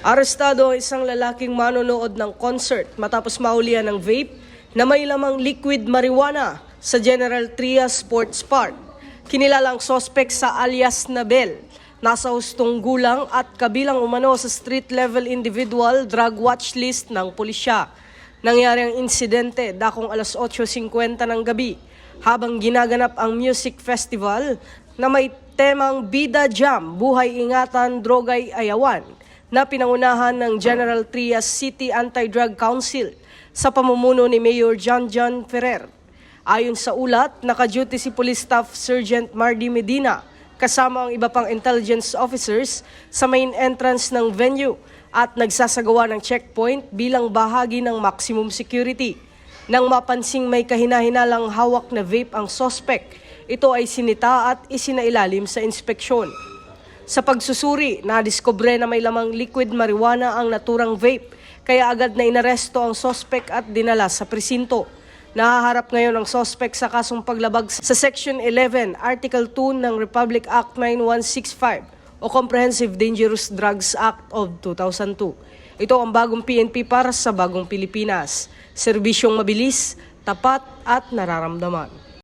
Arestado ang isang lalaking manonood ng concert matapos mahulihan ng vape na may lamang liquid marijuana sa General Trias Sports Park. Kinilalang sospek sa alias Nabel. Nasa hustong gulang at kabilang umano sa street-level individual drug watch list ng pulisya. Nangyari ang insidente dakong alas 8:50 ng gabi habang ginaganap ang music festival na may temang Bida Jam, Buhay Ingatan, Drogay Ayawan na pinangunahan ng General Trias City Anti-Drug Council sa pamumuno ni Mayor John Ferrer. Ayon sa ulat, naka-duty si Police Staff Sergeant Mardy Medina kasama ang iba pang intelligence officers sa main entrance ng venue at nagsasagawa ng checkpoint bilang bahagi ng maximum security. Nang mapansing may kahina-hinalang hawak na vape ang suspect, ito ay sinita at isinailalim sa inspeksyon. Sa pagsusuri, nadiskubre na may lamang liquid marijuana ang naturang vape, kaya agad na inaresto ang suspect at dinala sa presinto. Nahaharap ngayon ang suspect sa kasong paglabag sa Section 11, Article 2 ng Republic Act 9165 o Comprehensive Dangerous Drugs Act of 2002. Ito ang bagong PNP para sa bagong Pilipinas. Serbisyong mabilis, tapat at nararamdaman.